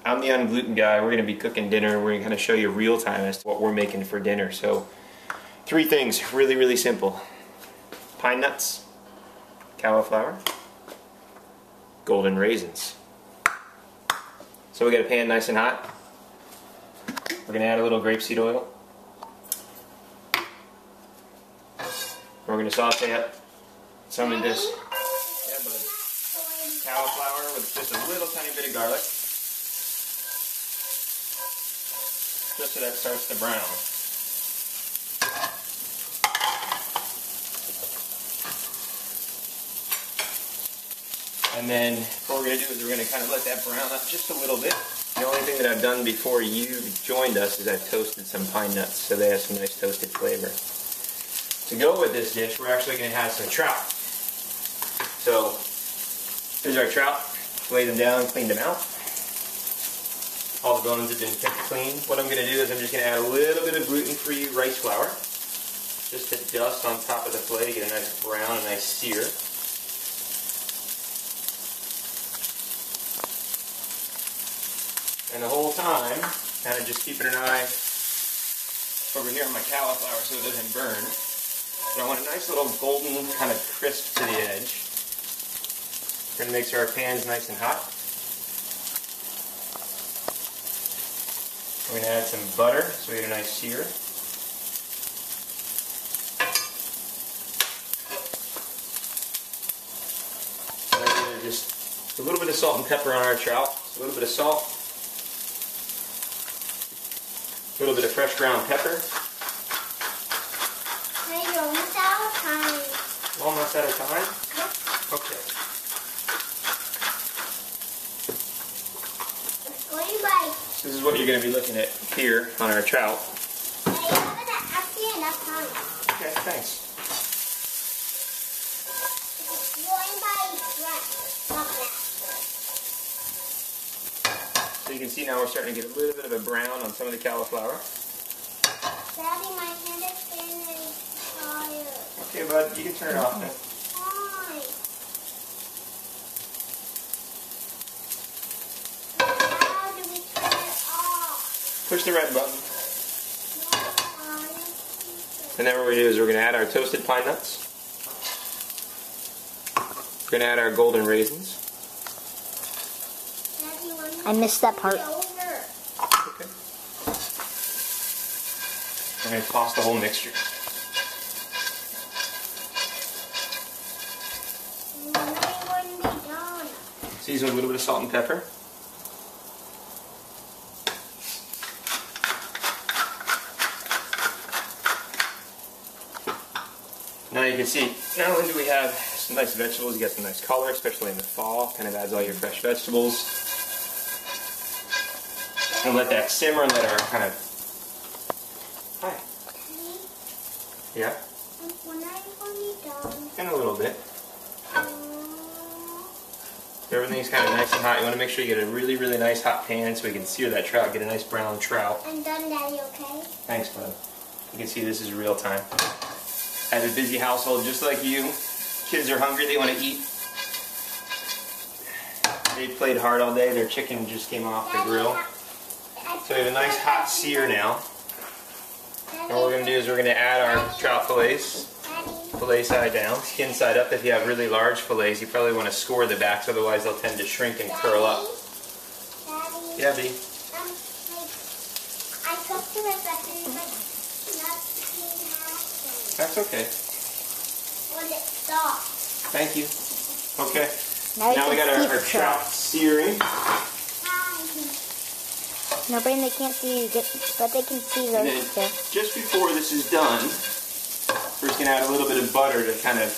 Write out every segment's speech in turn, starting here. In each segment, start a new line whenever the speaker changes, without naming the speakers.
I'm the Un-Gluten Guy. We're going to be cooking dinner. We're going to kind of show you real time as to what we're making for dinner. So, 3 things, really simple. Pine nuts, cauliflower, golden raisins. So we got a pan nice and hot. We're going to add a little grapeseed oil. We're going to saute up some of this cauliflower with just a little tiny bit of garlic. Just so that starts to brown. And then what we're going to do is we're going to kind of let that brown up just a little bit. The only thing that I've done before you joined us is I've toasted some pine nuts, so they have some nice toasted flavor. To go with this dish, we're actually going to have some trout. So, here's our trout. Laid them down, cleaned them out. All the bones have been picked clean. What I'm going to do is I'm just going to add a little bit of gluten-free rice flour. Just to dust on top of the fillet, get a nice brown, a nice sear. And the whole time, kind of just keeping an eye over here on my cauliflower so it doesn't burn. But I want a nice little golden kind of crisp to the edge. We're going to make sure our pan's nice and hot. We're going to add some butter so we get a nice sear. And just a little bit of salt and pepper on our trout. A little bit of salt. A little bit of fresh ground pepper.
Hey, you're almost out of time.
Almost out of time?
Yep.
Okay.
It's going by.
This is what you're going to be looking at here on our trout.
Hey, you haven't actually enough time.
Okay, thanks.
It's going by not that.
So you can see now we're starting to get a little bit of a brown on some of the cauliflower.
Daddy, my hand is getting tired.
Okay, bud, you can turn it off then.
Why? How do we turn it off?
Push the red button. And then what we're going to do is we're going to add our toasted pine nuts. We're going to add our golden raisins.
I missed that part.
Okay. We're going to toss the whole mixture. Season with a little bit of salt and pepper. Now you can see, not only do we have some nice vegetables, you got some nice color, especially in the fall. Kind of adds all your fresh vegetables. And let that simmer and let our kind of... Hi. Yeah?
When are you going to be done?
In a little bit. Everything's kind of nice and hot. You want to make sure you get a really nice hot pan so we can sear that trout, get a nice brown trout.
I'm done, Daddy, okay?
Thanks, bud. You can see this is real time. I have a busy household just like you. Kids are hungry, they want to eat. They played hard all day. Their chicken just came off the grill. So we have a nice hot sear now. And what we're going to do is we're going to add our trout fillets. Fillet side down, skin side up. If you have really large fillets, you probably want to score the backs, otherwise they'll tend to shrink and curl up.
Daddy,
Yeah, B.
I cooked the recipe, but nothing happened.
That's okay.
When it stopped.
Thank you. Okay.
Now
we got our trout searing.
Nobody they can't see you, but they can see
And
those
then,
too.
just before this is done, we're just going to add a little bit of butter to kind of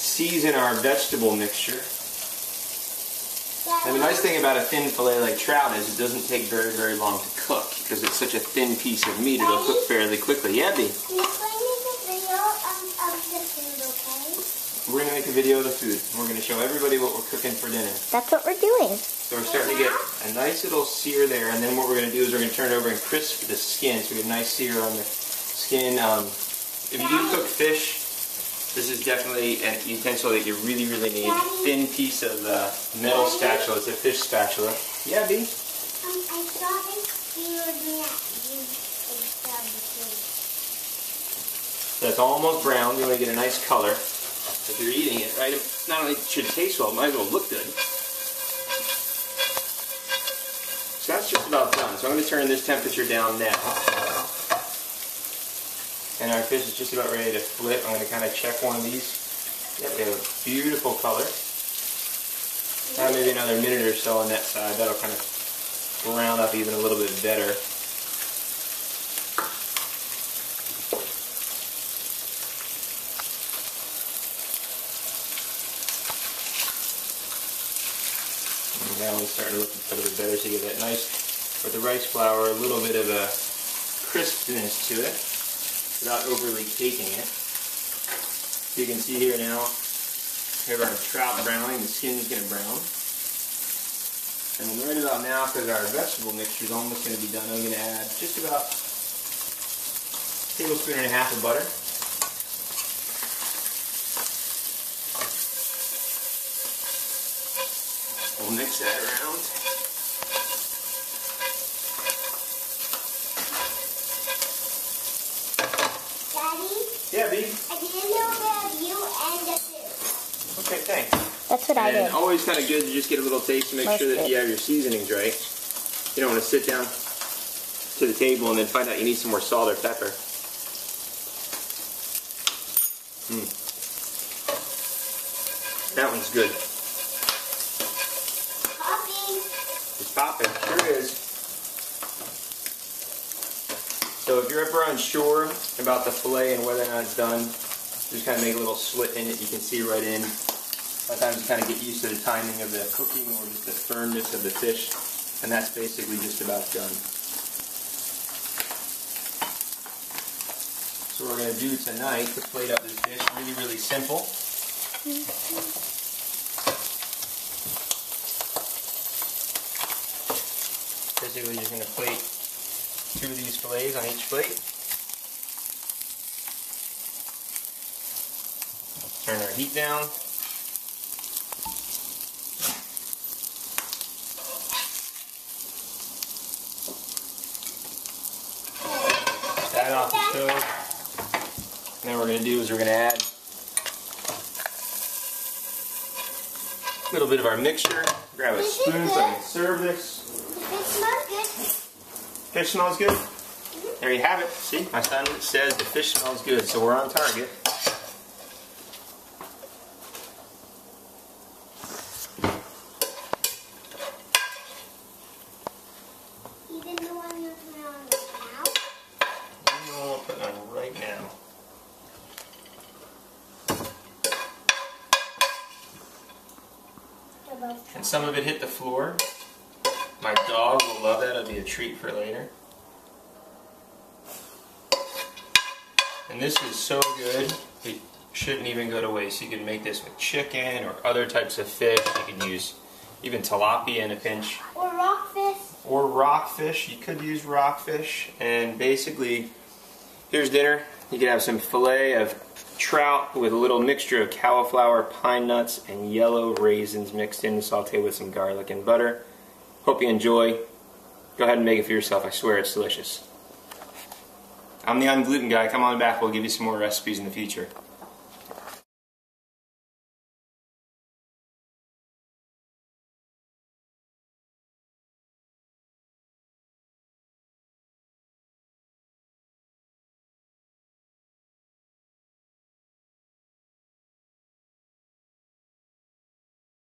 season our vegetable mixture. And the nice thing about a thin fillet like trout is it doesn't take very long to cook because it's such a thin piece of meat. It'll cook fairly quickly. Yeah, B?
Please make a video of the food, okay?
We're going to make a video of the food. We're going to show everybody what we're cooking for dinner.
That's what we're doing.
So we're starting to get a nice little sear there, and then what we're going to do is we're going to turn it over and crisp the skin so we get a nice sear on the skin. If you do cook fish, This is definitely a utensil that you really, really need. Thin piece of metal spatula. It's a fish spatula. Yeah, B?
I thought you were doing that.
So it's almost brown. You want to get a nice color. If you're eating it, right? Not only should it taste well, it might as well look good. So that's just about done. So I'm going to turn this temperature down now. And our fish is just about ready to flip. I'm going to kind of check one of these. Yep, they have a beautiful color. Maybe another minute or so on that side. That'll kind of brown up even a little bit better. And now it's starting to look a little bit better, so you get that nice, with the rice flour, a little bit of a crispness to it, without overly caking it. You can see here now, we have our trout browning, the skin's going to brown. And right about now, because our vegetable mixture is almost going to be done, I'm going to add just about a tablespoon and a half of butter. We'll mix that around. Yeah, B?
I did a little bit of you and the soup.
Okay, thanks.
That's what I did.
Always kind of good to just get a little taste to make sure that you have your seasonings right. You don't want to sit down to the table and then find out you need some more salt or pepper. That one's good.
Popping.
It's popping, sure is. So if you're ever unsure about the fillet and whether or not it's done, just kind of make a little slit in it. You can see right in. Sometimes you kind of get used to the timing of the cooking or just the firmness of the fish, and that's basically just about done. So what we're going to do tonight to plate up this dish, really, really simple. Basically just going to plate 2 of these fillets on each plate. Turn our heat down. That off the stove. And then what we're going to do is we're going to add a little bit of our mixture. Grab a spoon so I can serve this.
It smells good.
Fish smells good? There you have it. See, my son says the fish smells good, so we're on target.
Even the one you're putting on now?
Even the one we're putting on right now. And some of it hit the floor. My dog will love that. It'll be a treat for later. And this is so good, it shouldn't even go to waste. You can make this with chicken or other types of fish. You can use even tilapia in a pinch.
Or rockfish.
Or rockfish. You could use rockfish. And basically, here's dinner. You can have some filet of trout with a little mixture of cauliflower, pine nuts, and yellow raisins mixed in, sauteed with some garlic and butter. Hope you enjoy. Go ahead and make it for yourself. I swear it's delicious. I'm the Un-Gluten Guy. Come on back. We'll give you some more recipes in the future.